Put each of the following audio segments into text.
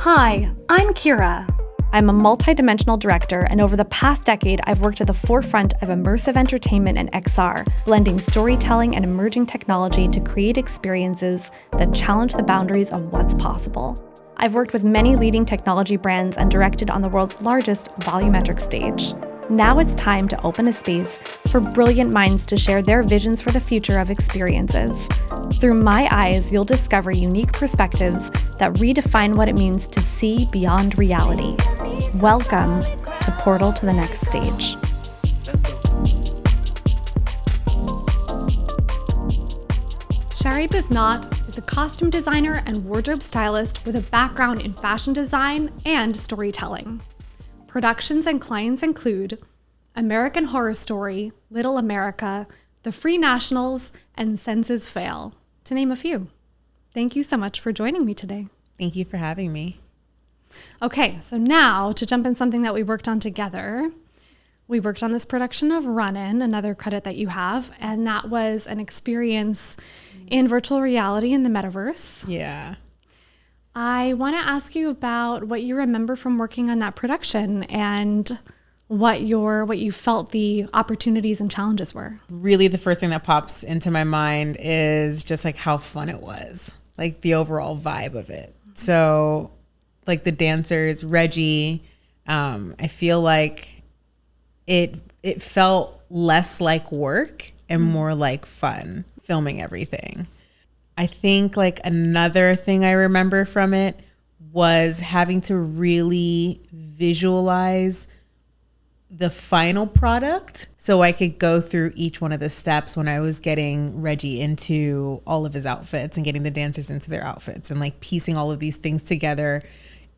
Hi, I'm Kira. I'm a multidimensional director, and over the past decade, I've worked at the forefront of immersive entertainment and XR, blending storytelling and emerging technology to create experiences that challenge the boundaries of what's possible. I've worked with many leading technology brands and directed on the world's largest volumetric stage. Now it's time to open a space for brilliant minds to share their visions for the future of experiences. Through my eyes, you'll discover unique perspectives that redefine what it means to see beyond reality. Welcome to Portal to the Next Stage. Shari Bisnaught is a costume designer and wardrobe stylist with a background in fashion design and storytelling. Productions and clients include American Horror Story, Little America, The Free Nationals, and Senses Fail, to name a few. Thank you so much for joining me today. Thank you for having me. Okay, so now to jump in something that we worked on together. We worked on this production of Runnin, another credit that you have, and that was an experience in virtual reality in the metaverse. Yeah. I want to ask you about what you remember from working on that production and what you felt the opportunities and challenges were. Really, the first thing that pops into my mind is just like how fun it was, like the overall vibe of it. So like the dancers, Reggie, I feel like it felt less like work and more like fun filming everything. I think like another thing I remember from it was having to really visualize the final product so I could go through each one of the steps when I was getting Reggie into all of his outfits and getting the dancers into their outfits and like piecing all of these things together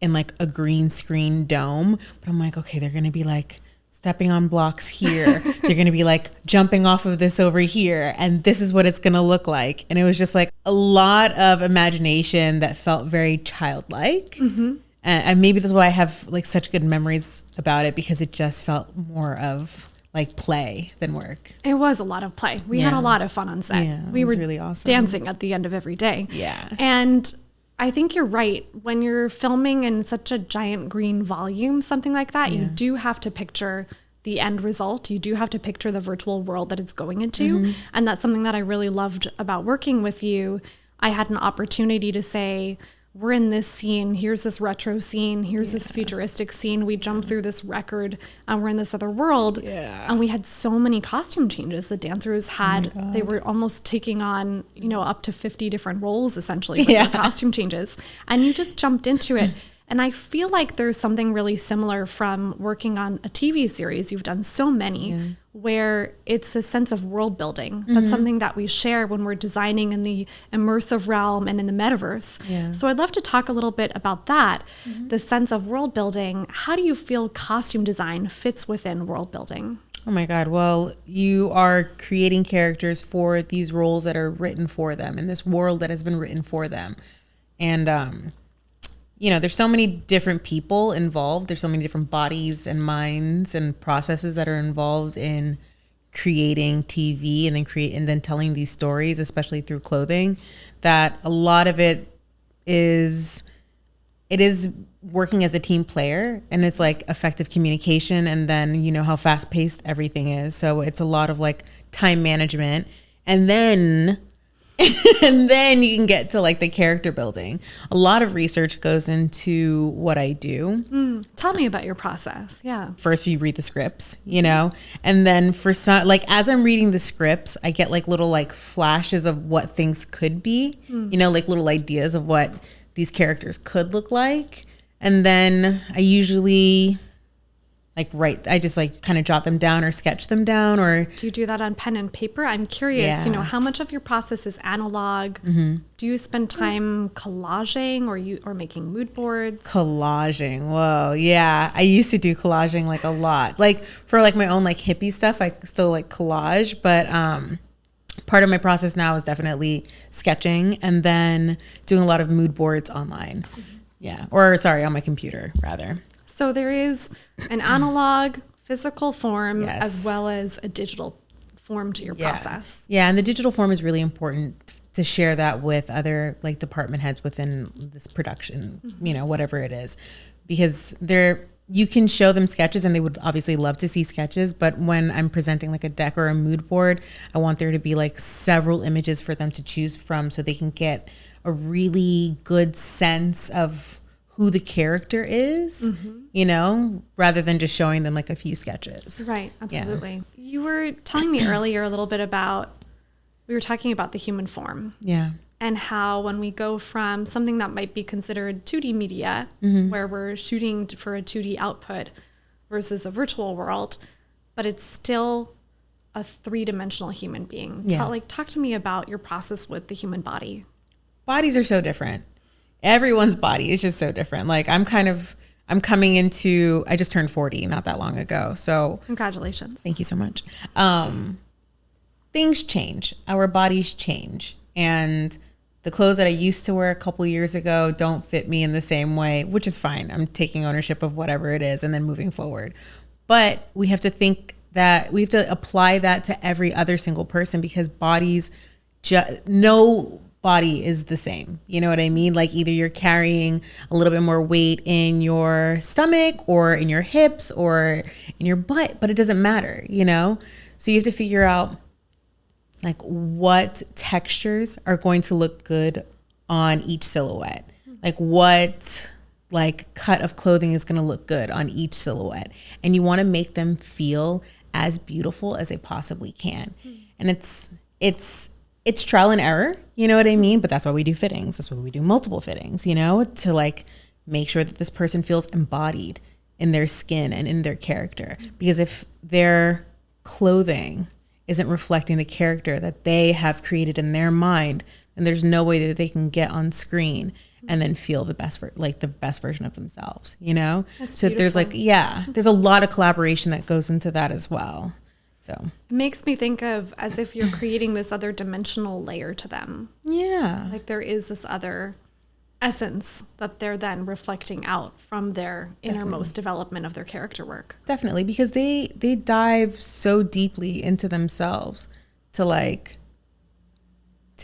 in like a green screen dome. But I'm like, okay, they're going to be like stepping on blocks here. They're going to be like jumping off of this over here. And this is what it's going to look like. And it was just like a lot of imagination that felt very childlike. Mm-hmm. And maybe that's why I have like such good memories about it, because it just felt more of like play than work. It was a lot of play. We had a lot of fun on set. Yeah, we were really awesome. Dancing at the end of every day. Yeah. And I think you're right. When you're filming in such a giant green volume, something like that, you do have to picture the end result. You do have to picture the virtual world that it's going into. Mm-hmm. And that's something that I really loved about working with you. I had an opportunity to say, we're in this scene, here's this retro scene, here's this futuristic scene, we jump through this record and we're in this other world. Yeah. And we had so many costume changes. The dancers had, they were almost taking on, up to 50 different roles essentially with their costume changes. And you just jumped into it. And I feel like there's something really similar from working on a TV series. You've done so many where it's a sense of world building. That's something that we share when we're designing in the immersive realm and in the metaverse. Yeah. So I'd love to talk a little bit about that, the sense of world building. How do you feel costume design fits within world building? Oh my God. Well, you are creating characters for these roles that are written for them in this world that has been written for them. And, there's so many different people involved. There's so many different bodies and minds and processes that are involved in creating TV and then telling these stories, especially through clothing, that a lot of it is working as a team player, and it's like effective communication, and then how fast paced everything is. So it's a lot of like time management, and then you can get to like the character building. A lot of research goes into what I do. Tell me about your process. Yeah. First you read the scripts, and then for some, like as I'm reading the scripts, I get like little like flashes of what things could be, like little ideas of what these characters could look like. And then I usually I just like kind of jot them down or sketch them down. Or do you do that on pen and paper? I'm curious, how much of your process is analog? Mm-hmm. Do you spend time collaging or making mood boards? Collaging. Whoa. Yeah. I used to do collaging like a lot. Like for like my own like hippie stuff, I still like collage, but part of my process now is definitely sketching and then doing a lot of mood boards online. Mm-hmm. Yeah. Or on my computer rather. So there is an analog physical form as well as a digital form to your process. Yeah, and the digital form is really important to share that with other like department heads within this production, you know, whatever it is, because you can show them sketches and they would obviously love to see sketches. But when I'm presenting like a deck or a mood board, I want there to be like several images for them to choose from so they can get a really good sense of who the character is, you know, rather than just showing them like a few sketches. Right. Absolutely. Yeah. You were telling me earlier a little bit about, we were talking about the human form. Yeah. And how when we go from something that might be considered 2D media, where we're shooting for a 2D output versus a virtual world, but it's still a 3-dimensional human being. Yeah. Talk to me about your process with the human body. Bodies are so different. Everyone's body is just so different. Like I just turned 40 not that long ago. So congratulations. Thank you so much. Things change. Our bodies change. And the clothes that I used to wear a couple years ago don't fit me in the same way, which is fine. I'm taking ownership of whatever it is and then moving forward. But we have to think that we have to apply that to every other single person, because no body is the same. You know what I mean? Like either you're carrying a little bit more weight in your stomach or in your hips or in your butt, but it doesn't matter, you know? So you have to figure out like what textures are going to look good on each silhouette. Like what like cut of clothing is going to look good on each silhouette. And you want to make them feel as beautiful as they possibly can. And it's trial and error, you know what I mean? But that's why we do fittings. That's why we do multiple fittings, you know, to like make sure that this person feels embodied in their skin and in their character. Because if their clothing isn't reflecting the character that they have created in their mind, then there's no way that they can get on screen and then feel the best version of themselves, you know? That's so beautiful. There's a lot of collaboration that goes into that as well. So it makes me think of as if you're creating this other dimensional layer to them. Yeah. Like there is this other essence that they're then reflecting out from their innermost development of their character work. Definitely, because they dive so deeply into themselves to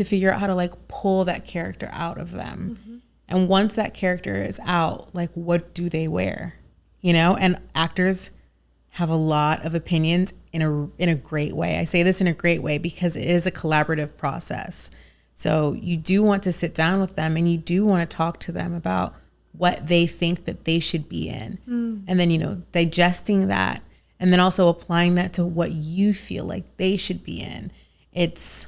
figure out how to like pull that character out of them. And once that character is out, like what do they wear? You know, and actors have a lot of opinions in a great way. I say this in a great way because it is a collaborative process. So you do want to sit down with them and you do want to talk to them about what they think that they should be in. And then, you know, digesting that and then also applying that to what you feel like they should be in. It's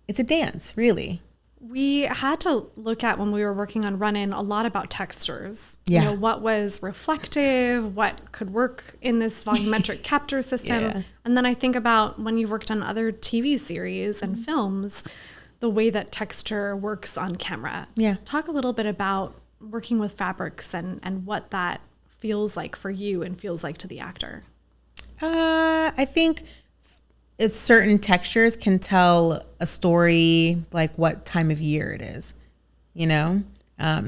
a dance, really. We had to look at, when we were working on Runnin, a lot about textures. Yeah. You know, what was reflective, what could work in this volumetric capture system. Yeah. And then I think about when you've worked on other TV series and films, the way that texture works on camera. Yeah. Talk a little bit about working with fabrics and what that feels like for you and feels like to the actor. I think certain textures can tell a story, like what time of year it is, you know?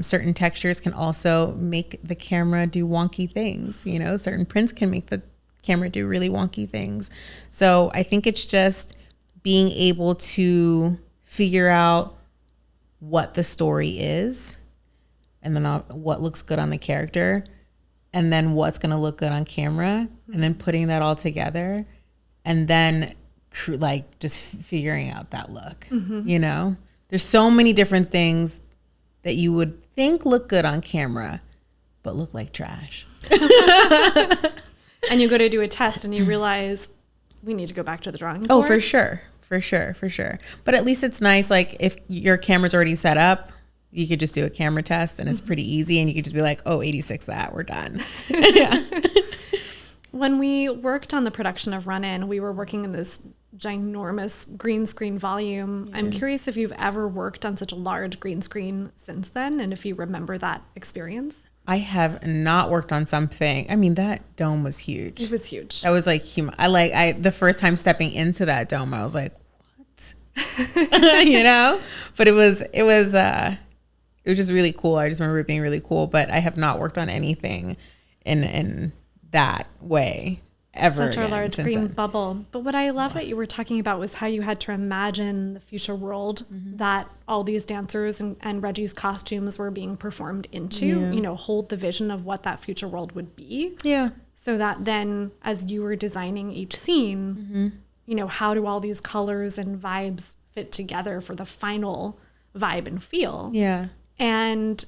Certain textures can also make the camera do wonky things, you know? Certain prints can make the camera do really wonky things. So I think it's just being able to figure out what the story is and then what looks good on the character and then what's going to look good on camera and then putting that all together and then like just figuring out that look, you know? There's so many different things that you would think look good on camera, but look like trash. And you go to do a test and you realize we need to go back to the drawing board. Oh, for sure. But at least it's nice. Like if your camera's already set up, you could just do a camera test and it's pretty easy. And you could just be like, oh, 86 that, we're done. Yeah. When we worked on the production of Runnin, we were working in this ginormous green screen volume. Yeah. I'm curious if you've ever worked on such a large green screen since then, and if you remember that experience. I have not worked on something. I mean, that dome was huge. It was huge. That was like human. The first time stepping into that dome, I was like, what? You know? But it was just really cool. I just remember it being really cool, but I have not worked on anything in that way. Such a large green bubble. But what I love that you were talking about was how you had to imagine the future world that all these dancers and Reggie's costumes were being performed into, you know, hold the vision of what that future world would be. Yeah. So that then as you were designing each scene, you know, how do all these colors and vibes fit together for the final vibe and feel? Yeah. And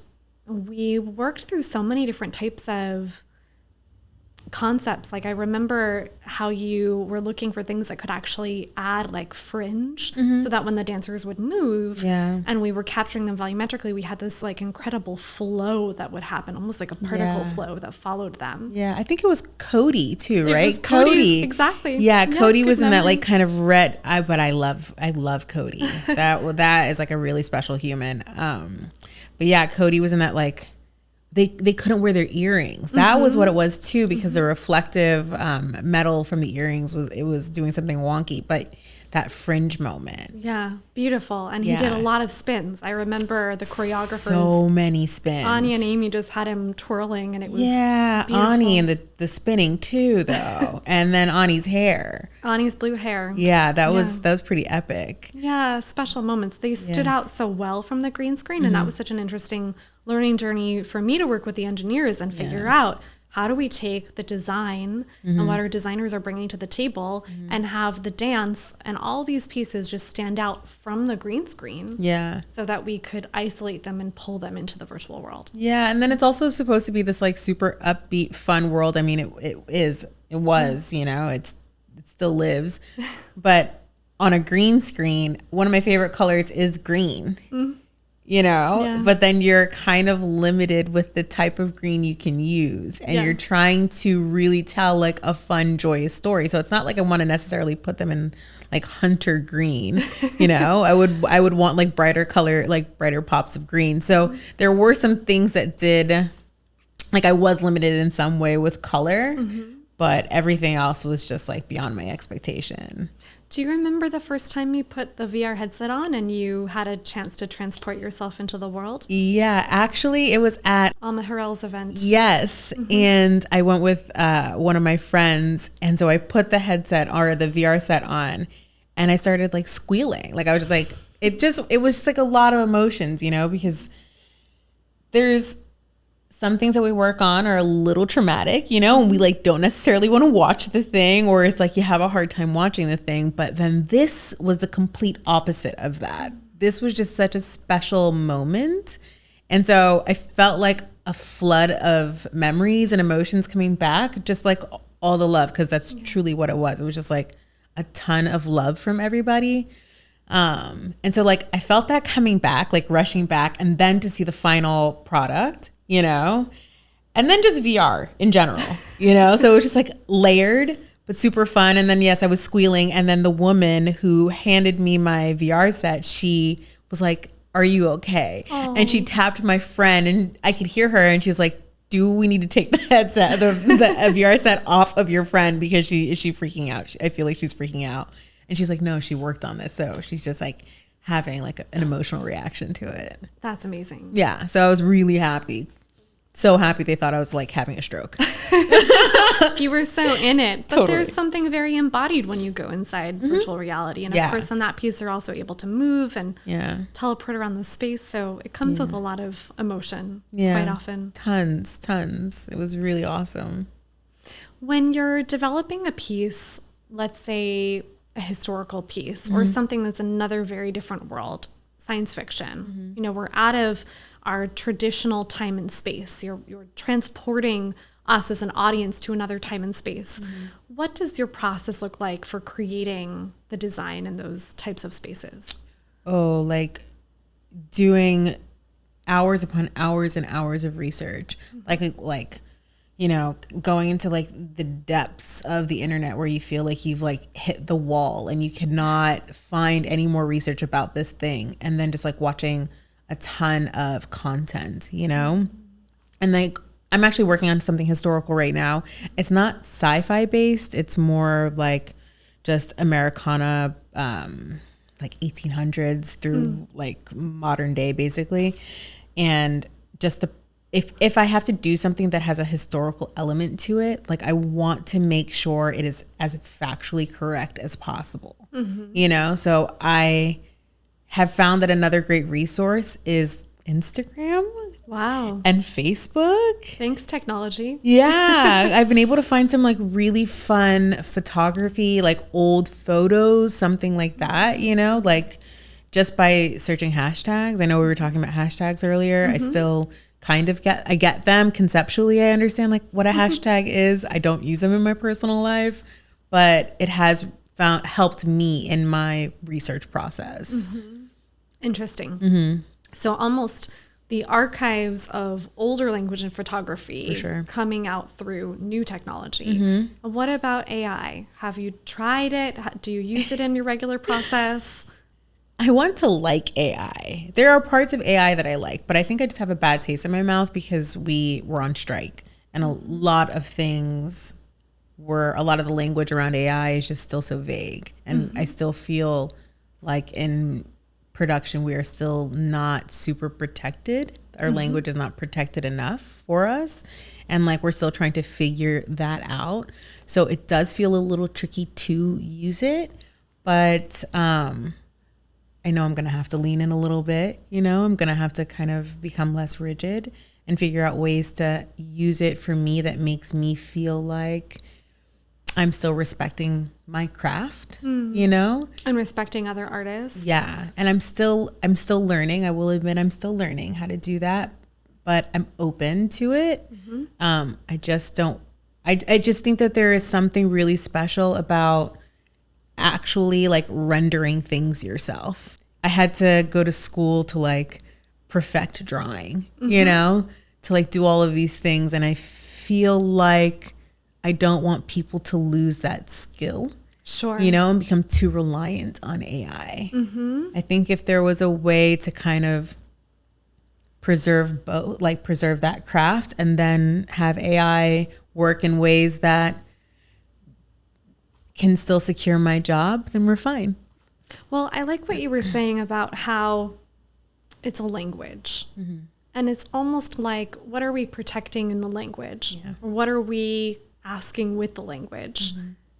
we worked through so many different types of concepts. Like I remember how you were looking for things that could actually add like fringe so that when the dancers would move and we were capturing them volumetrically, we had this like incredible flow that would happen, almost like a particle flow that followed them. Yeah, I think it was Cody too, right? Cody. Exactly. Yeah, Cody was in that like kind of red, but I love Cody. that is like a really special human. But yeah, Cody was in that like, they couldn't wear their earrings. That was what it was too, because the reflective metal from the earrings was doing something wonky, but that fringe moment. Yeah, beautiful. And he did a lot of spins. I remember the choreographers. So many spins. Anya and Amy just had him twirling and it was beautiful. Ani and the spinning too though. And then Ani's hair. Ani's blue hair. Yeah, that was pretty epic. Yeah, special moments. They stood out so well from the green screen and that was such an interesting learning journey for me to work with the engineers and figure out how do we take the design and what our designers are bringing to the table and have the dance and all these pieces just stand out from the green screen so that we could isolate them and pull them into the virtual world. Yeah, and then it's also supposed to be this like super upbeat, fun world. I mean, it was, you know, it still lives. But on a green screen, one of my favorite colors is green. You know, but then you're kind of limited with the type of green you can use and you're trying to really tell like a fun, joyous story. So it's not like I want to necessarily put them in like hunter green, you know, I would want like brighter color, like brighter pops of green. So there were some things that did, like I was limited in some way with color, but everything else was just like beyond my expectation. Do you remember the first time you put the VR headset on and you had a chance to transport yourself into the world? Yeah, actually it was at on the Harrell's event. Yes. And I went with one of my friends. And so I put the headset or the VR set on and I started like squealing. Like I was just like, it was just like a lot of emotions, you know, because there's some things that we work on are a little traumatic, you know, and we like don't necessarily want to watch the thing, or it's like you have a hard time watching the thing. But then this was the complete opposite of that. This was just such a special moment. And so I felt like a flood of memories and emotions coming back, just like all the love, because that's truly what it was. It was just like a ton of love from everybody. And so like I felt that coming back, like rushing back, and then to see the final product, you know, and then just VR in general, you know, so it was just like layered, but super fun. And then, yes, I was squealing. And then the woman who handed me my VR set, she was like, "Are you okay?" Aww. And she tapped my friend and I could hear her. And she was like, "Do we need to take the headset, the VR set off of your friend? Because is she freaking out? I feel like she's freaking out." And she's like, "No, she worked on this." So she's just like having like an emotional reaction to it. That's amazing. Yeah. So I was really happy. So happy they thought I was like having a stroke. You were so in it. But there's something very embodied when you go inside virtual reality. And of course, on that piece, they're also able to move and teleport around the space. So it comes with a lot of emotion quite often. Tons. It was really awesome. When you're developing a piece, let's say a historical piece or something that's another very different world, science fiction, you know, we're out of our traditional time and space. You're transporting us as an audience to another time and space. What does your process look like for creating the design in those types of spaces? Oh, like doing hours upon hours and hours of research. Like, you know, going into like the depths of the internet where you feel like you've like hit the wall and you cannot find any more research about this thing. And then just like watching a ton of content, you know? And like, I'm actually working on something historical right now. It's not sci-fi based. It's more like just Americana, like 1800s through like modern day basically. And just the if I have to do something that has a historical element to it, like I want to make sure it is as factually correct as possible. You know, so I have found that another great resource is Instagram. Wow. And Facebook. Thanks, technology. Yeah. I've been able to find some like really fun photography, like old photos, something like that, you know, like just by searching hashtags. I know we were talking about hashtags earlier. I still kind of get them conceptually. I understand like what a hashtag is. I don't use them in my personal life, but it has helped me in my research process. Interesting. So almost the archives of older language and photography For sure. coming out through new technology. What about AI? Have you tried it? Do you use it in your regular process? I want to like AI. There are parts of AI that I like, but I think I just have a bad taste in my mouth because we were on strike and a lot of things a lot of the language around AI is just still so vague. And I still feel like in production, we are still not super protected. Our language is not protected enough for us. And like, we're still trying to figure that out. So it does feel a little tricky to use it, but, I know I'm going to have to lean in a little bit, you know, I'm going to have to kind of become less rigid and figure out ways to use it for me that makes me feel like I'm still respecting my craft, you know? And respecting other artists. Yeah. And I'm still learning. I will admit I'm still learning how to do that, but I'm open to it. I just think that there is something really special about actually like rendering things yourself. I had to go to school to like perfect drawing, you know, to like do all of these things. And I feel like I don't want people to lose that skill. Sure. You know, and become too reliant on AI. I think if there was a way to kind of preserve both, like preserve that craft and then have AI work in ways that can still secure my job, then we're fine. Well, I like what you were saying about how it's a language. And it's almost like, what are we protecting in the language? Or what are we asking with the language?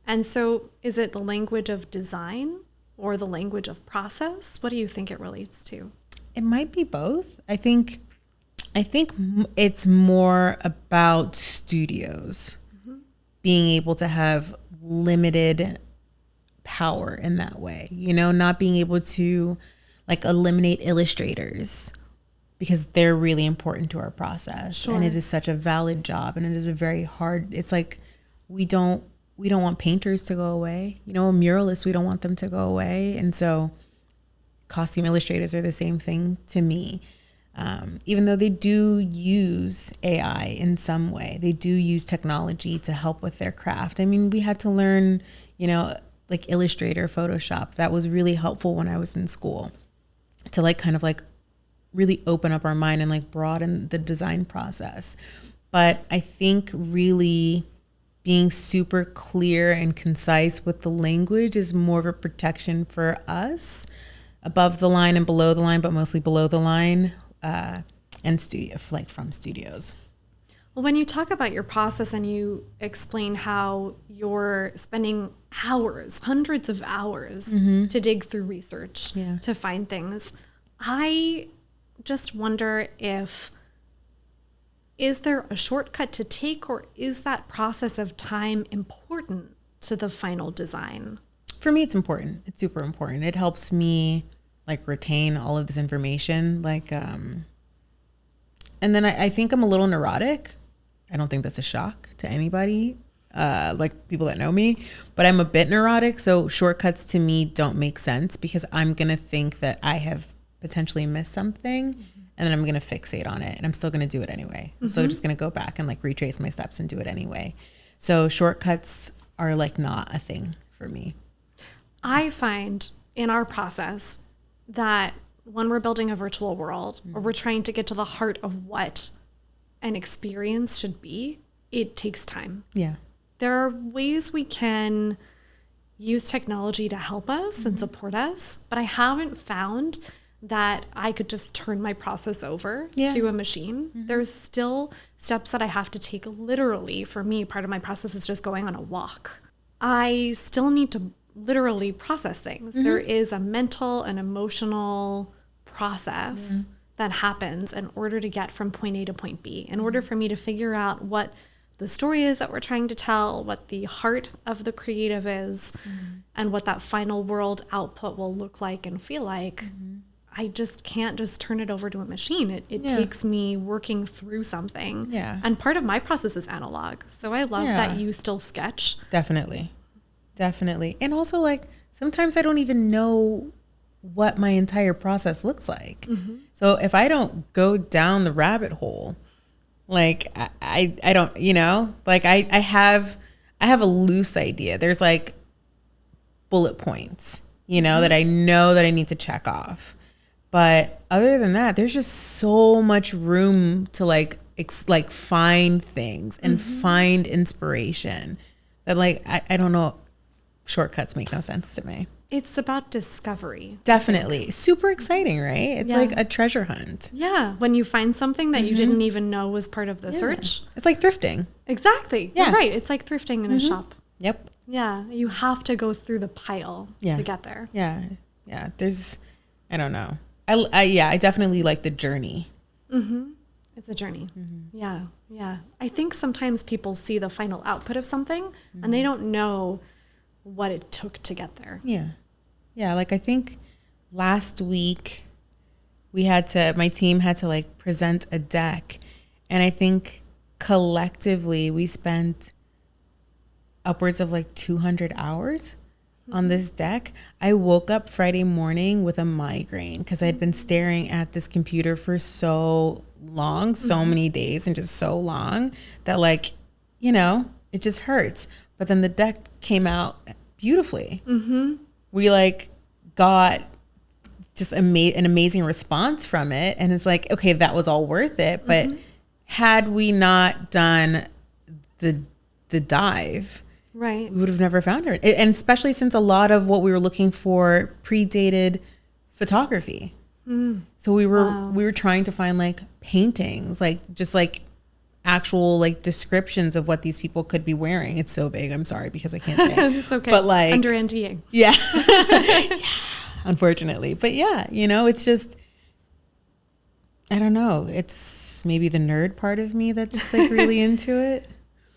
And so is it the language of design or the language of process? What do you think it relates to? It might be both. I think it's more about studios being able to have limited power in that way, you know, not being able to like eliminate illustrators because they're really important to our process. Sure. And it is such a valid job and it is a very hard, it's like we don't want painters to go away, you know, muralists, we don't want them to go away. And so costume illustrators are the same thing to me. Even though they do use AI in some way, they do use technology to help with their craft. I mean, we had to learn, you know, like Illustrator, Photoshop. That was really helpful when I was in school to like kind of like really open up our mind and like broaden the design process. But I think really being super clear and concise with the language is more of a protection for us, above the line and below the line, but mostly below the line, and from studios. Well, when you talk about your process and you explain how you're spending hours, hundreds of hours to dig through research to find things, I just wonder is there a shortcut to take, or is that process of time important to the final design? For me, it's important. It's super important. It helps me like retain all of this information. Like, and then I think I'm a little neurotic. I don't think that's a shock to anybody, like people that know me, but I'm a bit neurotic. So shortcuts to me don't make sense because I'm going to think that I have potentially missed something and then I'm going to fixate on it and I'm still going to do it anyway. I'm still just going to go back and like retrace my steps and do it anyway. So shortcuts are like not a thing for me. I find in our process that when we're building a virtual world or we're trying to get to the heart of what an experience should be, it takes time. Yeah. There are ways we can use technology to help us and support us, but I haven't found that I could just turn my process over to a machine. There's still steps that I have to take literally. For me, part of my process is just going on a walk. I still need to literally process things. There is a mental and emotional process that happens in order to get from point A to point B, in order for me to figure out what the story is that we're trying to tell, what the heart of the creative is, and what that final world output will look like and feel like. I just can't just turn it over to a machine. It takes me working through something. Yeah. And part of my process is analog. So I love that you still sketch. Definitely. And also, like, sometimes I don't even know what my entire process looks like. So if I don't go down the rabbit hole, like I don't, you know, like I have a loose idea. There's like bullet points, you know, that I know that I need to check off. But other than that, there's just so much room to like find things and find inspiration that, like, I don't know. Shortcuts make no sense to me. It's about discovery. Definitely. Super exciting, right? It's like a treasure hunt. Yeah. When you find something that you didn't even know was part of the search. It's like thrifting. Exactly. Yeah. You're right. It's like thrifting in a shop. Yep. Yeah. You have to go through the pile to get there. Yeah. Yeah. There's, I don't know. I definitely like the journey. It's a journey. Yeah. Yeah. I think sometimes people see the final output of something and they don't know what it took to get there. Yeah. Yeah. Like, I think last week my team had to like present a deck. And I think collectively we spent upwards of like 200 hours on this deck. I woke up Friday morning with a migraine because I had been staring at this computer for so long, so many days, and just so long that, like, you know, it just hurts. But then the deck came out beautifully. We like got just an amazing response from it. And it's like, okay, that was all worth it. But had we not done the dive, right, we would have never found her. And especially since a lot of what we were looking for predated photography. So we were trying to find like paintings, like just like actual like descriptions of what these people could be wearing. It's so vague. I'm sorry because I can't say it. It's okay. But like under NDA. Yeah. Unfortunately. But yeah, you know, it's just, I don't know. It's maybe the nerd part of me that's just like really into it.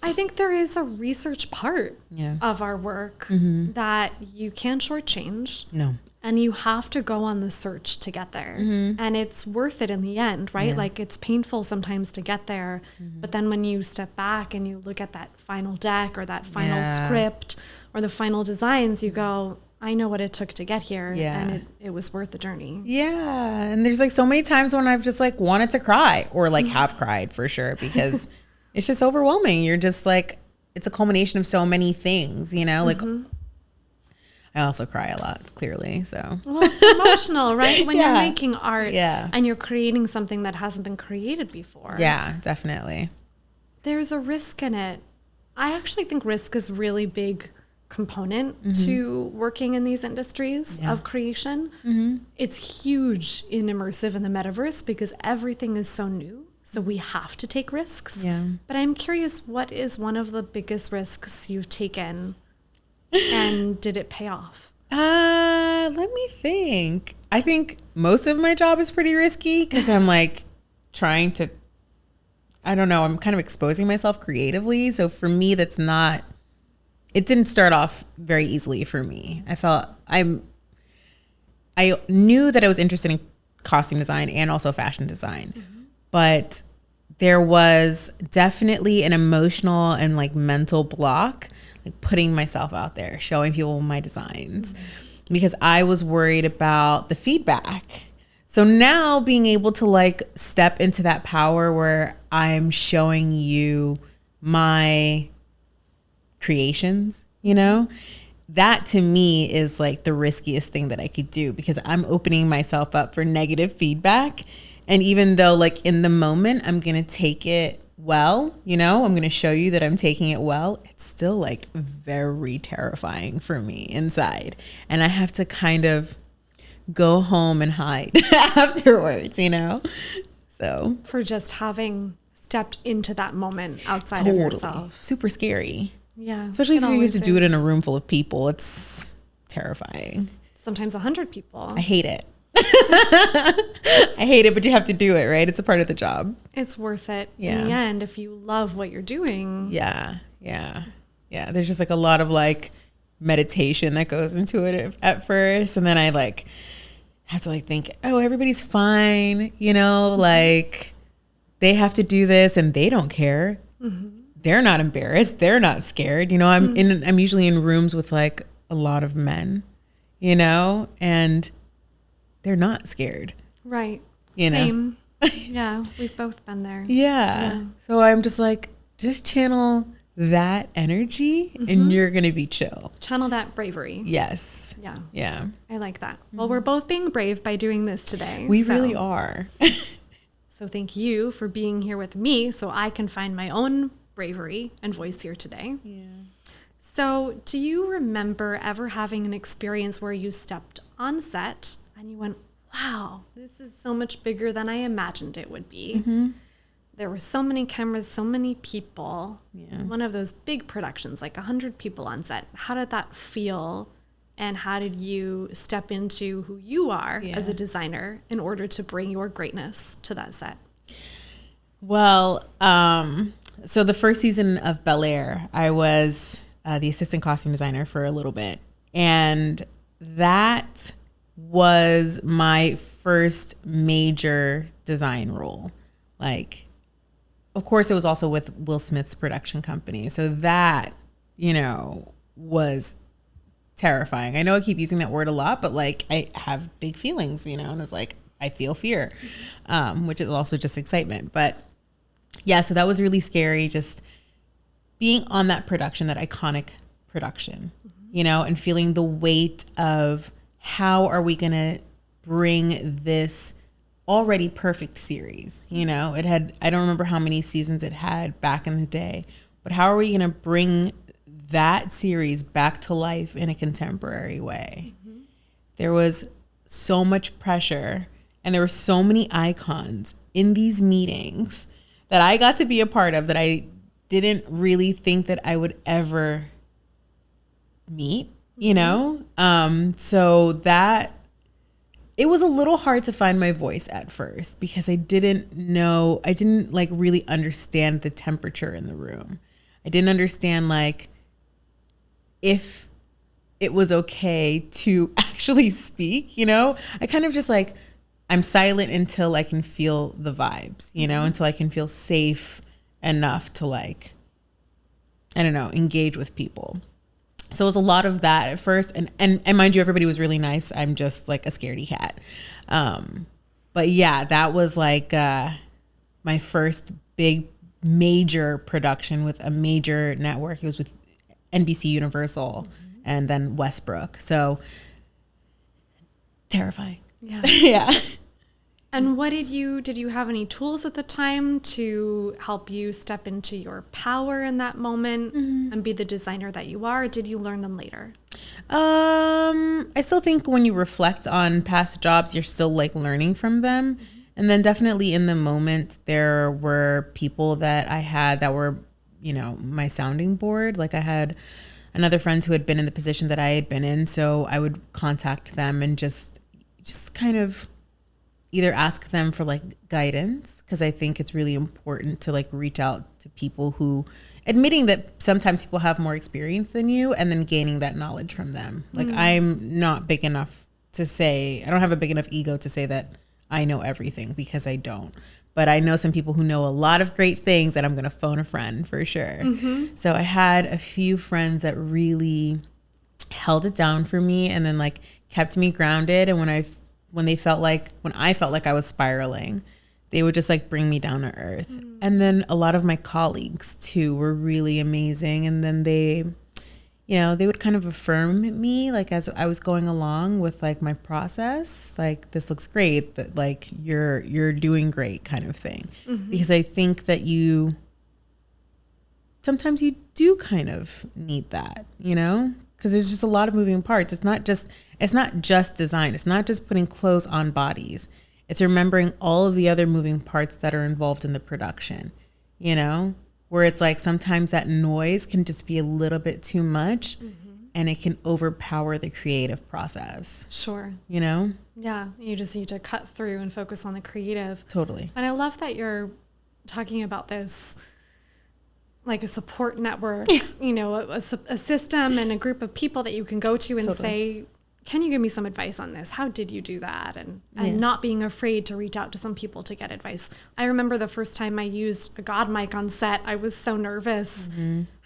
I think there is a research part of our work that you can't shortchange. No. And you have to go on the search to get there. And it's worth it in the end, right? Yeah. Like, it's painful sometimes to get there. But then when you step back and you look at that final deck or that final script or the final designs, you go, I know what it took to get here. Yeah. And it was worth the journey. Yeah. And there's like so many times when I've just like wanted to cry or like have cried for sure because it's just overwhelming. You're just like, it's a culmination of so many things, you know, like I also cry a lot, clearly. So, well, it's emotional, right? When you're making art and you're creating something that hasn't been created before. Yeah, definitely. There's a risk in it. I actually think risk is a really big component to working in these industries of creation. It's huge in immersive and the metaverse because everything is so new. So we have to take risks. Yeah. But I'm curious, what is one of the biggest risks you've taken? And did it pay off? Let me think. I think most of my job is pretty risky because I'm like trying to, I don't know, I'm kind of exposing myself creatively. So for me, it didn't start off very easily for me. I knew that I was interested in costume design and also fashion design, but there was definitely an emotional and like mental block, like putting myself out there, showing people my designs because I was worried about the feedback. So now being able to like step into that power where I'm showing you my creations, you know, that to me is like the riskiest thing that I could do because I'm opening myself up for negative feedback. And even though like in the moment I'm going to take it well, you know, I'm going to show you that I'm taking it well, it's still like very terrifying for me inside. And I have to kind of go home and hide afterwards, you know? So for just having stepped into that moment outside of yourself. Super scary. Yeah. Especially if you get to do it in a room full of people. It's terrifying. Sometimes 100 people. I hate it. I hate it, but you have to do it, right? It's a part of the job. It's worth it in the end if you love what you're doing. Yeah. There's just like a lot of like meditation that goes into it at first, and then I like have to like think, oh, everybody's fine, you know, like they have to do this and they don't care. They're not embarrassed. They're not scared. You know, I'm usually in rooms with like a lot of men, you know, and they're not scared. Right. You know? Same. Yeah. We've both been there. Yeah. So I'm just like, just channel that energy and you're going to be chill. Channel that bravery. Yes. Yeah. Yeah. I like that. Well, we're both being brave by doing this today. We really are. So thank you for being here with me so I can find my own bravery and voice here today. Yeah. So do you remember ever having an experience where you stepped on set and you went, wow, this is so much bigger than I imagined it would be? There were so many cameras, so many people. Yeah. One of those big productions, like 100 people on set. How did that feel? And how did you step into who you are as a designer in order to bring your greatness to that set? Well, so the first season of Bel-Air, I was the assistant costume designer for a little bit. And that was my first major design role. Like, of course, it was also with Will Smith's production company. So that, you know, was terrifying. I know I keep using that word a lot, but like I have big feelings, you know, and it's like I feel fear, which is also just excitement. But yeah, so that was really scary, just being on that production, that iconic production, you know, and feeling the weight of how are we going to bring this already perfect series. You know, it had, I don't remember how many seasons it had back in the day, but how are we going to bring that series back to life in a contemporary way? There was so much pressure and there were so many icons in these meetings that I got to be a part of that I didn't really think that I would ever meet, you know? So that, it was a little hard to find my voice at first because I didn't like really understand the temperature in the room. I didn't understand like if it was okay to actually speak, you know? I kind of just like, I'm silent until I can feel the vibes, you know, until I can feel safe enough to like, I don't know, engage with people. So it was a lot of that at first. And mind you, everybody was really nice. I'm just like a scaredy cat. But yeah, that was like my first big major production with a major network. It was with NBC Universal and then Westbrook. So terrifying. Yeah. Yeah. And what did you have any tools at the time to help you step into your power in that moment and be the designer that you are? Or did you learn them later? I still think when you reflect on past jobs, you're still like learning from them. And then definitely in the moment, there were people that I had that were, you know, my sounding board. Like I had another friend who had been in the position that I had been in. So I would contact them and just kind of either ask them for like guidance, because I think it's really important to like reach out to people who, admitting that sometimes people have more experience than you and then gaining that knowledge from them. Like I'm not big enough to say, I don't have a big enough ego to say that I know everything, because I don't. But I know some people who know a lot of great things, and I'm going to phone a friend for sure. So I had a few friends that really held it down for me and then like kept me grounded. And when I felt like I was spiraling, they would just like bring me down to earth. And then a lot of my colleagues too were really amazing. And then they, you know, they would kind of affirm me like as I was going along with like my process, like this looks great, that like you're doing great kind of thing. Because I think that sometimes you do kind of need that, you know, because there's just a lot of moving parts. It's not just design. It's not just putting clothes on bodies. It's remembering all of the other moving parts that are involved in the production, you know, where it's like sometimes that noise can just be a little bit too much and it can overpower the creative process. Sure. You know? Yeah. You just need to cut through and focus on the creative. Totally. And I love that you're talking about this like a support network, you know, a system and a group of people that you can go to and say, can you give me some advice on this? How did you do that? And not being afraid to reach out to some people to get advice. I remember the first time I used a God mic on set, I was so nervous.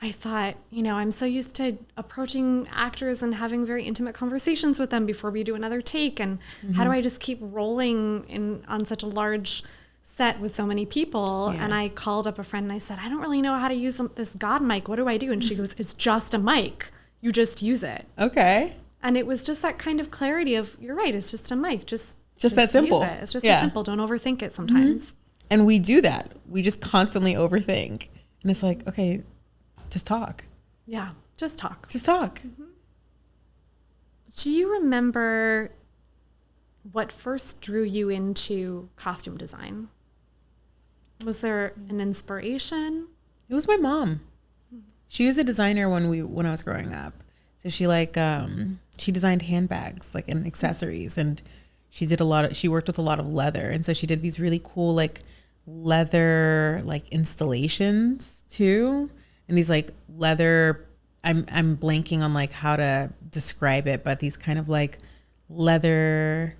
I thought, you know, I'm so used to approaching actors and having very intimate conversations with them before we do another take. And how do I just keep rolling on such a large set with so many people? And I called up a friend and I said, I don't really know how to use this God mic. What do I do? And she goes, it's just a mic. You just use it. Okay. And it was just that kind of clarity of, you're right, it's just a mic. Just that simple. Use it. It's just that simple. Don't overthink it sometimes. And we do that. We just constantly overthink. And it's like, okay, just talk. Yeah, just talk. Just talk. Do you remember what first drew you into costume design? Was there an inspiration? It was my mom. She was a designer when I was growing up. So she she designed handbags like and accessories, and she worked with a lot of leather, and so she did these really cool like leather like installations too, and these like leather. I'm blanking on like how to describe it, but these kind of like leather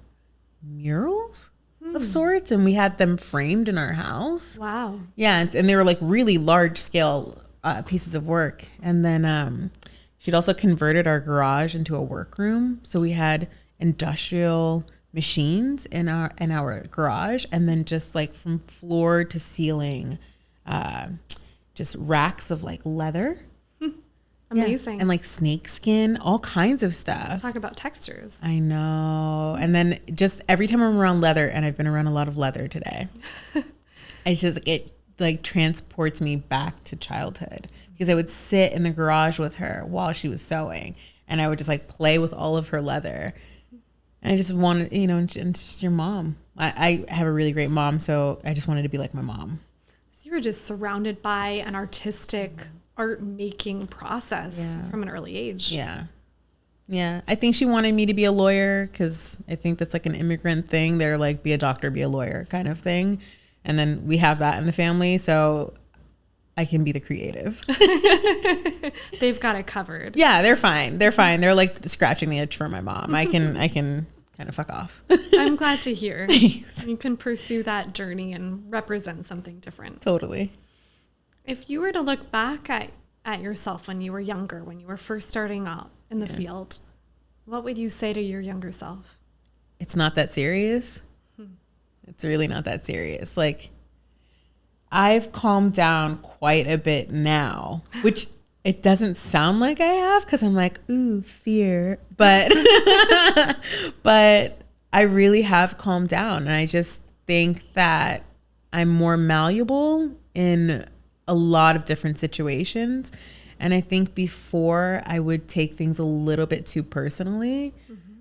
murals of sorts, and we had them framed in our house. Wow. Yeah, and they were like really large scale pieces of work, and then she'd also converted our garage into a workroom. So we had industrial machines in our garage, and then just like from floor to ceiling, just racks of like leather. Amazing. Yeah. And like snake skin, all kinds of stuff. Talk about textures. I know. And then just every time I'm around leather, and I've been around a lot of leather today, it like transports me back to childhood, because I would sit in the garage with her while she was sewing, and I would just like play with all of her leather. And I just wanted, you know, and just your mom. I have a really great mom, so I just wanted to be like my mom. So you were just surrounded by an artistic art making process from an early age. Yeah. Yeah. I think she wanted me to be a lawyer, because I think that's like an immigrant thing. They're like, be a doctor, be a lawyer kind of thing. And then we have that in the family, so I can be the creative. They've got it covered. Yeah, they're fine. They're fine. They're like scratching the itch for my mom. I can kind of fuck off. I'm glad to hear. Thanks. You can pursue that journey and represent something different. Totally. If you were to look back at yourself when you were younger, when you were first starting out in the field, what would you say to your younger self? It's not that serious. It's really not that serious. Like, I've calmed down quite a bit now, which it doesn't sound like I have, because I'm like, ooh, fear. But but I really have calmed down, and I just think that I'm more malleable in a lot of different situations. And I think before I would take things a little bit too personally,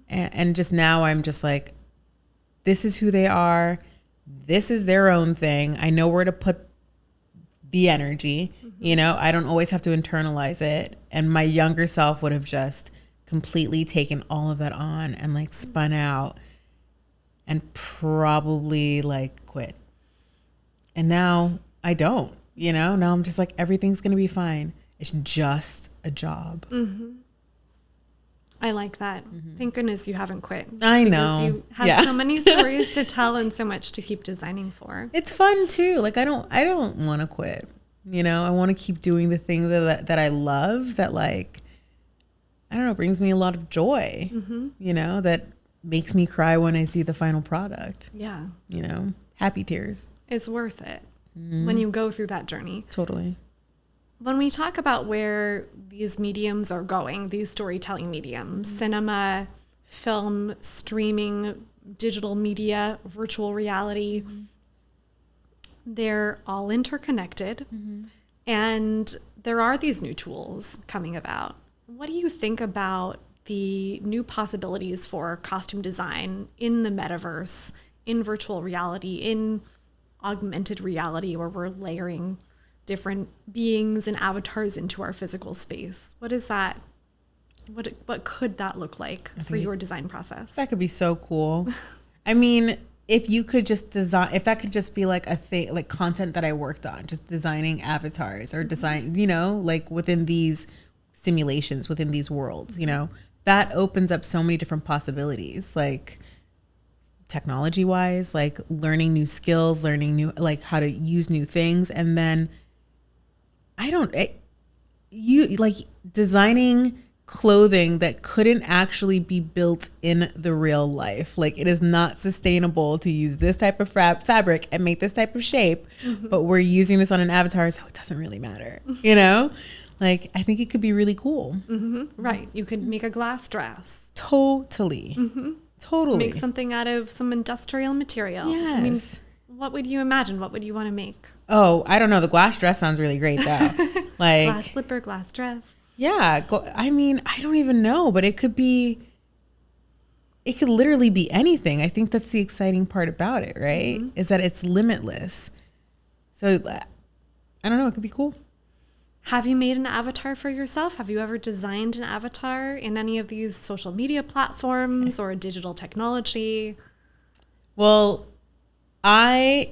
and just now I'm just like, this is who they are. This is their own thing. I know where to put the energy. You know, I don't always have to internalize it. And my younger self would have just completely taken all of that on and like spun out and probably like quit. And now I don't, you know, now I'm just like, everything's going to be fine. It's just a job. I like that. Thank goodness you haven't quit. I know. You have so many stories to tell and so much to keep designing for. It's fun too. Like I don't want to quit. You know, I want to keep doing the thing that I love, that like, I don't know, brings me a lot of joy, you know, that makes me cry when I see the final product. Yeah. You know, happy tears. It's worth it when you go through that journey. Totally. When we talk about where these mediums are going, these storytelling mediums, cinema, film, streaming, digital media, virtual reality, they're all interconnected. And there are these new tools coming about. what do you think about the new possibilities for costume design in the metaverse, in virtual reality, in augmented reality, where we're layering different beings and avatars into our physical space? What is that? What could that look like for your design process? That could be so cool. I mean, if you could just design, if that could just be like a thing, like content that I worked on, just designing avatars or design, you know, like within these simulations, within these worlds, you know, that opens up so many different possibilities, like technology wise, like learning new skills, learning new, like how to use new things. And then you like designing clothing that couldn't actually be built in the real life. Like, it is not sustainable to use this type of fabric and make this type of shape, but we're using this on an avatar, so it doesn't really matter, you know? Like, I think it could be really cool. Right. You could make a glass dress. Totally. Totally. Make something out of some industrial material. Yes. I mean, what would you imagine? What would you want to make? Oh, I don't know. The glass dress sounds really great, though. Like, glass slipper, glass dress. Yeah. I mean, I don't even know, but it could literally be anything. I think that's the exciting part about it, right? Is that it's limitless. So I don't know. It could be cool. Have you made an avatar for yourself? Have you ever designed an avatar in any of these social media platforms or digital technology? Well, my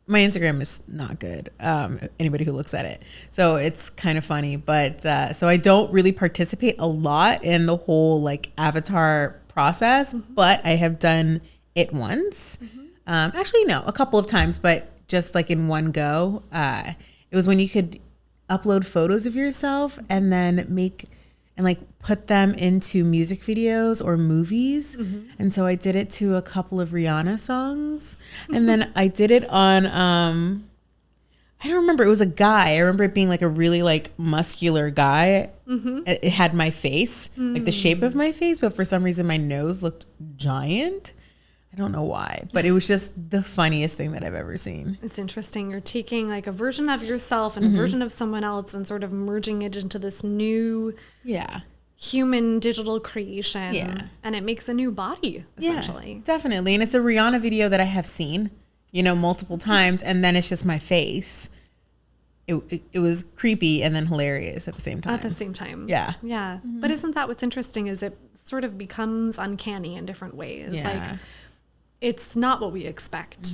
Instagram is not good. Anybody who looks at it. So it's kind of funny, but so I don't really participate a lot in the whole like avatar process, but I have done it once. Actually, no, a couple of times, but just like in one go. It was when you could upload photos of yourself and then make and like put them into music videos or movies. And so I did it to a couple of Rihanna songs. And then I did it on, I don't remember. It was a guy. I remember it being like a really like muscular guy. It had my face, like the shape of my face, but for some reason my nose looked giant. I don't know why, but it was just the funniest thing that I've ever seen. It's interesting. You're taking like a version of yourself and a version of someone else and sort of merging it into this new human digital creation. Yeah. And it makes a new body, essentially. Yeah, definitely. And it's a Rihanna video that I have seen, you know, multiple times. And then it's just my face. It was creepy and then hilarious at the same time. At the same time. Yeah. Yeah. But isn't that what's interesting is it sort of becomes uncanny in different ways. Yeah. Like, it's not what we expect.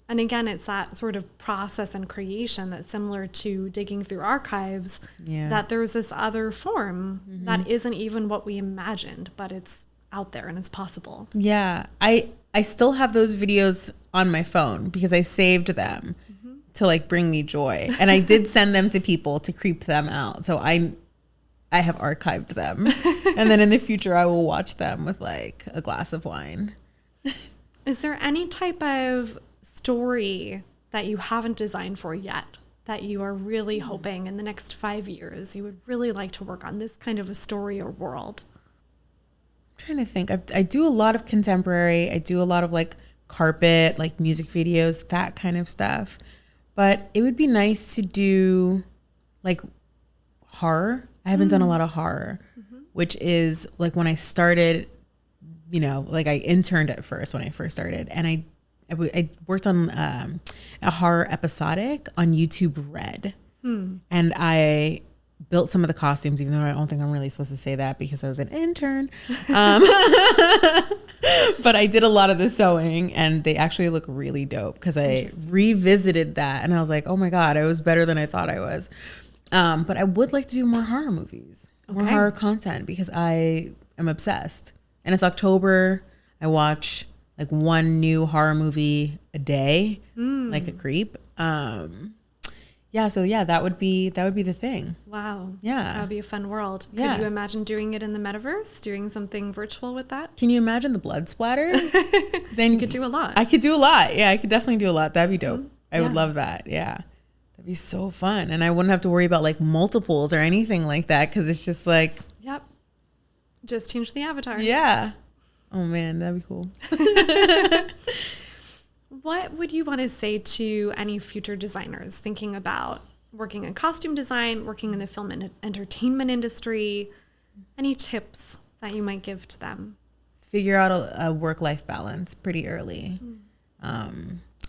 And again, it's that sort of process and creation that's similar to digging through archives, that there's this other form that isn't even what we imagined, but it's out there and it's possible. Yeah. I still have those videos on my phone because I saved them to like bring me joy. And I did send them to people to creep them out. So I have archived them. And then in the future, I will watch them with like a glass of wine. Is there any type of story that you haven't designed for yet that you are really hoping in the next 5 years you would really like to work on this kind of a story or world? I'm trying to think. I do a lot of contemporary. I do a lot of like carpet, like music videos, that kind of stuff. But it would be nice to do like horror. I haven't done a lot of horror, which is like when I started, you know, like I interned at first when I first started, and I worked on a horror episodic on YouTube Red, and I built some of the costumes, even though I don't think I'm really supposed to say that because I was an intern. But I did a lot of the sewing, and they actually look really dope because I revisited that, and I was like, oh my God, I was better than I thought I was. But I would like to do more horror movies, more horror content, because I am obsessed. And it's October. I watch like one new horror movie a day, like a creep. So that would be the thing. Wow. Yeah. That would be a fun world. Could you imagine doing it in the metaverse, doing something virtual with that? Can you imagine the blood splatter? Then you could do a lot. I could do a lot. Yeah, I could definitely do a lot. That'd be dope. I would love that. Yeah. That'd be so fun. And I wouldn't have to worry about like multiples or anything like that, because it's just like, just change the avatar. Yeah. Oh man, that'd be cool. What would you want to say to any future designers thinking about working in costume design, working in the film and entertainment industry? Any tips that you might give to them? Figure out a work-life balance pretty early.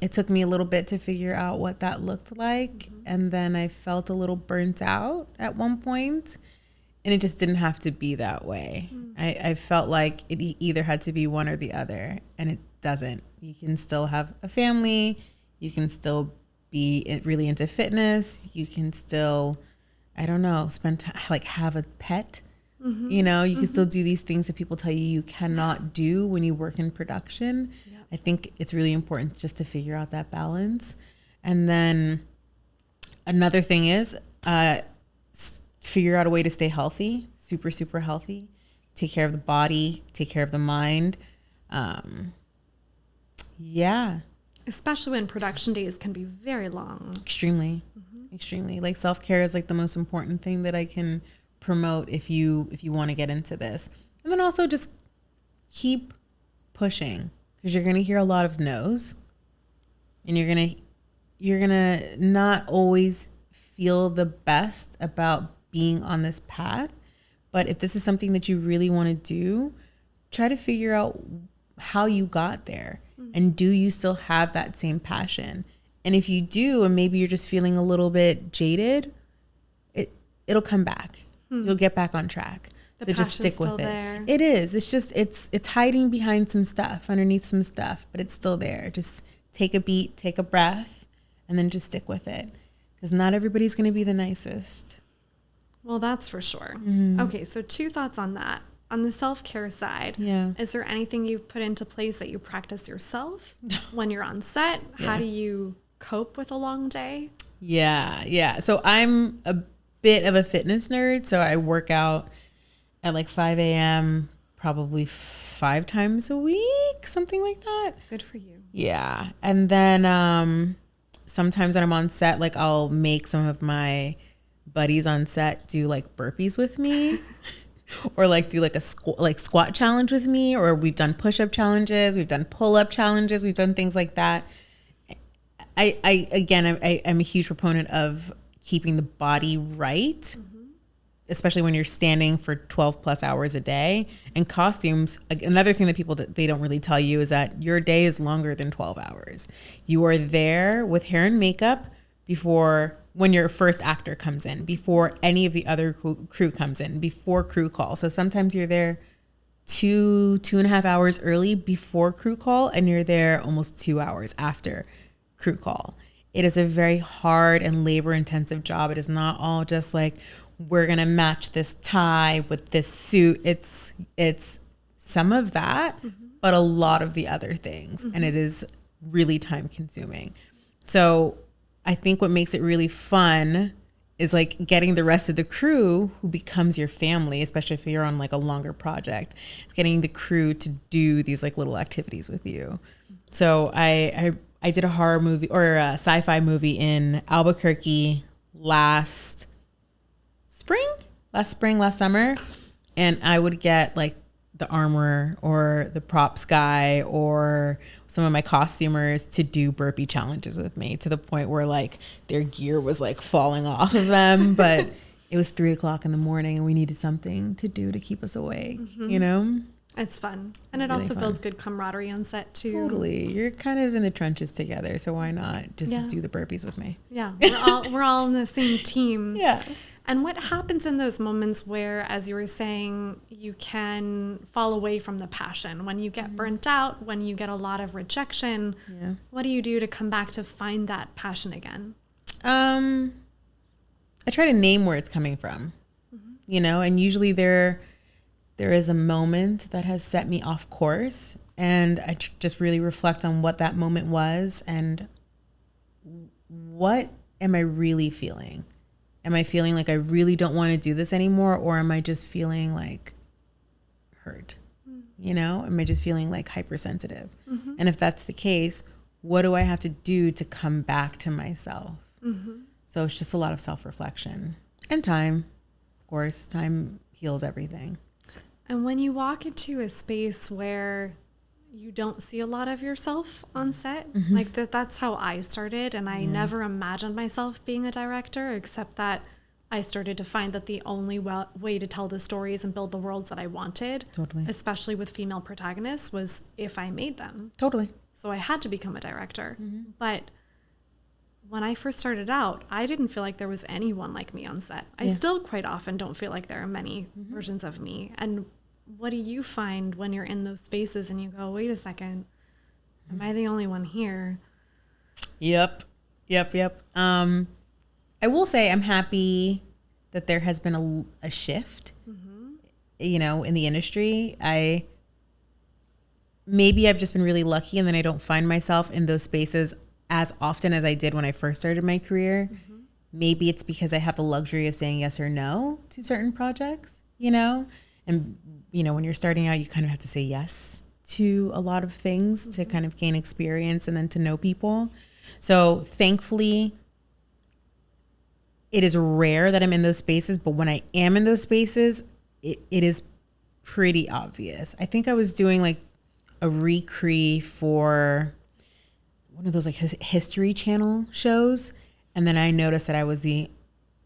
It took me a little bit to figure out what that looked like. And then I felt a little burnt out at one point, and it just didn't have to be that way. I felt like it either had to be one or the other, and it doesn't. You can still have a family. You can still be really into fitness. You can still, I don't know, have a pet. You know, you can still do these things that people tell you cannot do when you work in production. Yep. I think it's really important just to figure out that balance. And then another thing is figure out a way to stay healthy, super, super healthy. Take care of the body, take care of the mind. Yeah. Especially when production days can be very long. Extremely. Extremely. Like self-care is like the most important thing that I can promote if you want to get into this. And then also just keep pushing, because you're going to hear a lot of no's, and you're going to not always feel the best about being on this path. But if this is something that you really want to do, try to figure out how you got there. And do you still have that same passion? And if you do, and maybe you're just feeling a little bit jaded, it'll come back. You'll get back on track. So just stick with it. There. It is. It's just, it's hiding behind some stuff, underneath some stuff, but it's still there. Just take a beat, take a breath, and then just stick with it. Because not everybody's going to be the nicest. Well, that's for sure. Okay, so 2 thoughts on that. On the self-care side, is there anything you've put into place that you practice yourself when you're on set? How do you cope with a long day? Yeah. So I'm a bit of a fitness nerd. So I work out at like 5 a.m. probably 5 times a week, something like that. Good for you. Yeah. And then sometimes when I'm on set, like I'll make some of my buddies on set do like burpees with me. Or like do like a squat challenge with me, or we've done push-up challenges, we've done pull-up challenges, we've done things like that. I'm a huge proponent of keeping the body right, especially when you're standing for 12 plus hours a day. And costumes, another thing that they don't really tell you is that your day is longer than 12 hours. You are there with hair and makeup when your first actor comes in, before any of the other crew comes in, before crew call. So sometimes you're there 2.5 hours early before crew call, and you're there almost 2 hours after crew call. It is a very hard and labor intensive job. It is not all just like, we're going to match this tie with this suit. It's some of that, but a lot of the other things. And it is really time consuming. So I think what makes it really fun is like getting the rest of the crew, who becomes your family, especially if you're on like a longer project. It's getting the crew to do these like little activities with you. So I did a horror movie or a sci-fi movie in Albuquerque last summer. And I would get like the armorer or the props guy or some of my costumers to do burpee challenges with me, to the point where like their gear was like falling off of them. But it was 3:00 in the morning and we needed something to do to keep us awake, you know? It's fun. And it really also builds good camaraderie on set too. Totally. You're kind of in the trenches together. So why not just do the burpees with me? Yeah. We're all on the same team. Yeah. And what happens in those moments where, as you were saying, you can fall away from the passion? When you get burnt out, when you get a lot of rejection, what do you do to come back to find that passion again? I try to name where it's coming from, you know, and usually there is a moment that has set me off course, and I just really reflect on what that moment was and what am I really feeling? Am I feeling like I really don't want to do this anymore? Or am I just feeling like hurt? You know, am I just feeling like hypersensitive? And if that's the case, what do I have to do to come back to myself? So it's just a lot of self-reflection and time. Of course, time heals everything. And when you walk into a space where you don't see a lot of yourself on set, like that's how I started. And I never imagined myself being a director, except that I started to find that the only way to tell the stories and build the worlds that I wanted, Totally. especially with female protagonists, was if I made them. Totally. So I had to become a director. But when I first started out, I didn't feel like there was anyone like me on set. I still quite often don't feel like there are many versions of me. And what do you find when you're in those spaces and you go, wait a second, am I the only one here? Yep. I will say I'm happy that there has been a shift, you know, in the industry. Maybe I've just been really lucky, and then I don't find myself in those spaces as often as I did when I first started my career. Maybe it's because I have the luxury of saying yes or no to certain projects, you know? And, you know, when you're starting out, you kind of have to say yes to a lot of things to kind of gain experience and then to know people. So thankfully, it is rare that I'm in those spaces, but when I am in those spaces, it is pretty obvious. I think I was doing like a recre for one of those like History Channel shows, and then I noticed that I was the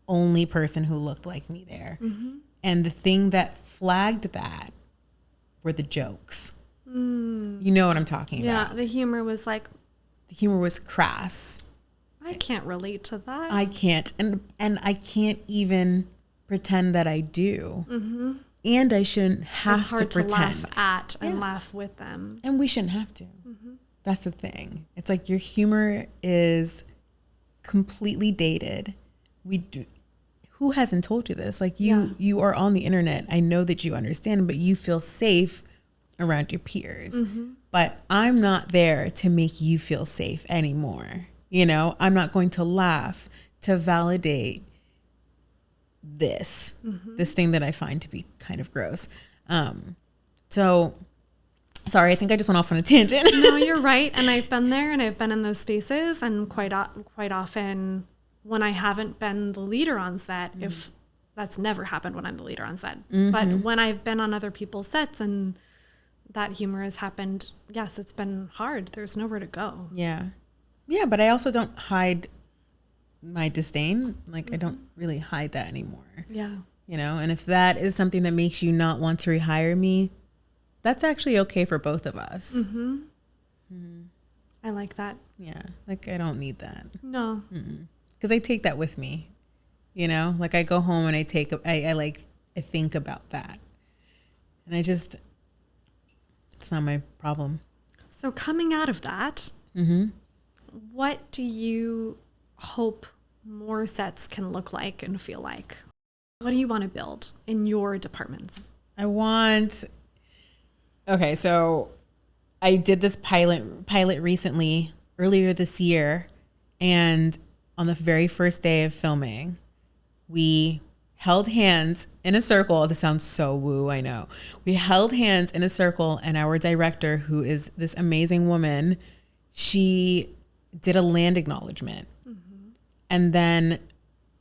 only person who looked like me there. And the thing that flagged that were the jokes. You know what I'm talking about. Yeah, the humor was crass. I can't relate to that. I can't. And I can't even pretend that I do. And I shouldn't have to pretend. It's hard to laugh at and laugh with them. And we shouldn't have to. That's the thing. It's like your humor is completely dated. Who hasn't told you this? Like you are on the internet. I know that you understand, but you feel safe around your peers. But I'm not there to make you feel safe anymore. You know, I'm not going to laugh to validate this thing that I find to be kind of gross. So sorry, I think I just went off on a tangent. No, you're right. And I've been there, and I've been in those spaces, and quite often when I haven't been the leader on set, if that's never happened when I'm the leader on set, but when I've been on other people's sets and that humor has happened, yes, it's been hard. There's nowhere to go. Yeah, but I also don't hide my disdain. Like I don't really hide that anymore. Yeah. You know, and if that is something that makes you not want to rehire me, that's actually okay for both of us. I like that. Yeah. Like I don't need that. No. Because I take that with me, you know, like I go home and I think about that, and it's not my problem. So coming out of that, what do you hope more sets can look like and feel like? What do you want to build in your departments? Okay, so I did this pilot recently, earlier this year, and on the very first day of filming, we held hands in a circle. This sounds so woo, I know. We held hands in a circle, and our director, who is this amazing woman, she did a land acknowledgement. And then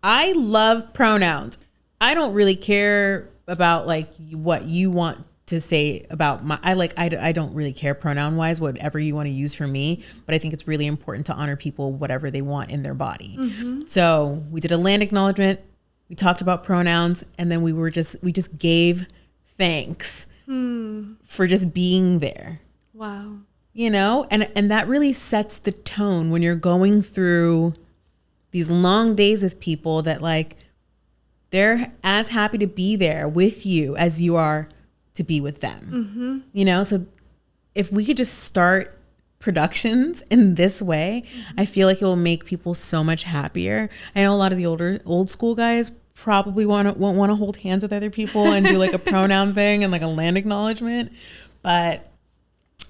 I love pronouns. I don't really care about like what you want to say about I don't really care pronoun wise, whatever you want to use for me, but I think it's really important to honor people, whatever they want in their body. So we did a land acknowledgement. We talked about pronouns, and then we just gave thanks for just being there. Wow. You know, and that really sets the tone when you're going through these long days with people that like, they're as happy to be there with you as you are to be with them. You know, so if we could just start productions in this way, I feel like it will make people so much happier. I know a lot of the old school guys probably won't want to hold hands with other people and do like a pronoun thing and like a land acknowledgement, but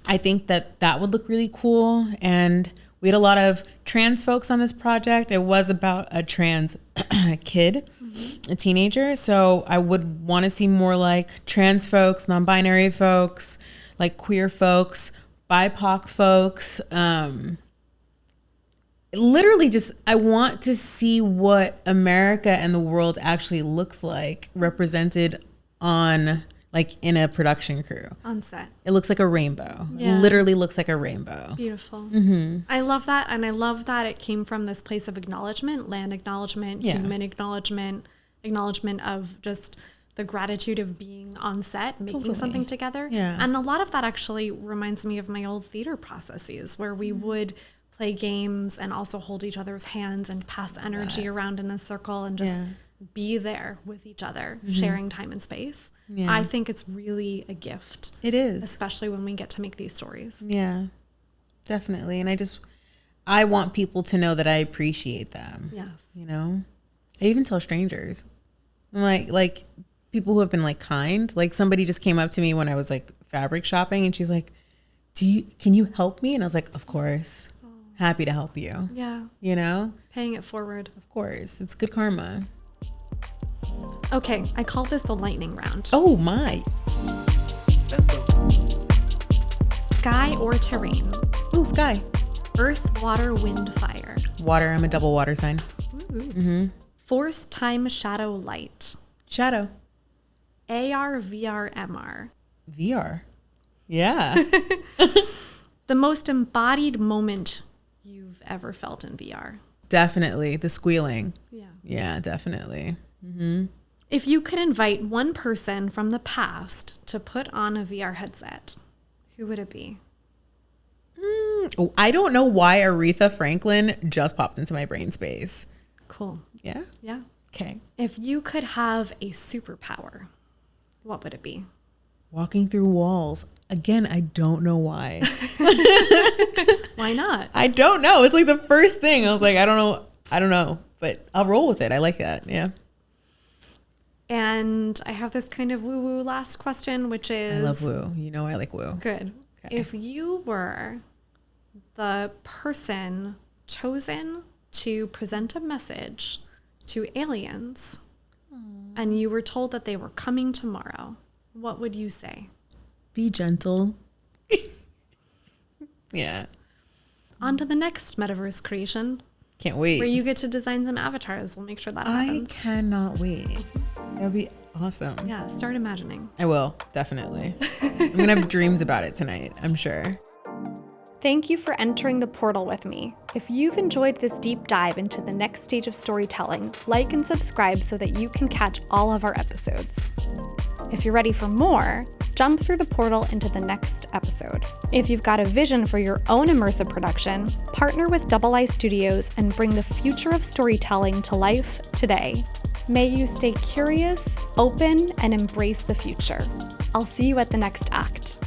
I think that would look really cool. And we had a lot of trans folks on this project. It was about a trans kid, a teenager. So I would want to see more like trans folks, non-binary folks, like queer folks, BIPOC folks. Literally just, I want to see what America and the world actually looks like represented on, like in a production crew. On set. It looks like a rainbow. Yeah. It literally looks like a rainbow. Beautiful. I love that. And I love that it came from this place of acknowledgement, land acknowledgement, human acknowledgement, acknowledgement of just the gratitude of being on set, making something together. Yeah. And a lot of that actually reminds me of my old theater processes where we would play games and also hold each other's hands and pass energy around in a circle and just be there with each other, sharing time and space. Yeah. I think it's really a gift. It is. Especially when we get to make these stories. Yeah, definitely. And I want people to know that I appreciate them. Yes. You know, I even tell strangers. I'm like people who have been like kind. Like somebody just came up to me when I was like fabric shopping and she's like, can you help me? And I was like, of course. Oh. Happy to help you. Yeah. You know? Paying it forward. Of course. It's good karma. Okay, I call this the lightning round. Oh my. Sky or terrain? Ooh, sky. Earth, water, wind, fire. Water. I'm a double water sign. Mm-hmm. Force, time, shadow, light. Shadow. AR, VR, MR. VR. Yeah. The most embodied moment you've ever felt in VR? Definitely. The squealing. Yeah. Yeah, definitely. Mm-hmm. If you could invite one person from the past to put on a VR headset, who would it be? Oh, I don't know why Aretha Franklin just popped into my brain space. Cool. Yeah? Yeah. Okay. If you could have a superpower, what would it be? Walking through walls. Again, I don't know why. Why not? I don't know. It's like the first thing. I was like, I don't know. But I'll roll with it. I like that. Yeah. And I have this kind of woo-woo last question, which is... I love woo. You know I like woo. Good. Okay. If you were the person chosen to present a message to aliens and you were told that they were coming tomorrow, what would you say? Be gentle. Yeah. On to the next metaverse creation. Can't wait. Where you get to design some avatars. We'll make sure that happens. I cannot wait. That'd be awesome. Yeah, start imagining. I will, definitely. I'm going to have dreams about it tonight, I'm sure. Thank you for entering the portal with me. If you've enjoyed this deep dive into the next stage of storytelling, like and subscribe so that you can catch all of our episodes. If you're ready for more, jump through the portal into the next episode. If you've got a vision for your own immersive production, partner with Double I Studios and bring the future of storytelling to life today. May you stay curious, open, and embrace the future. I'll see you at the next act.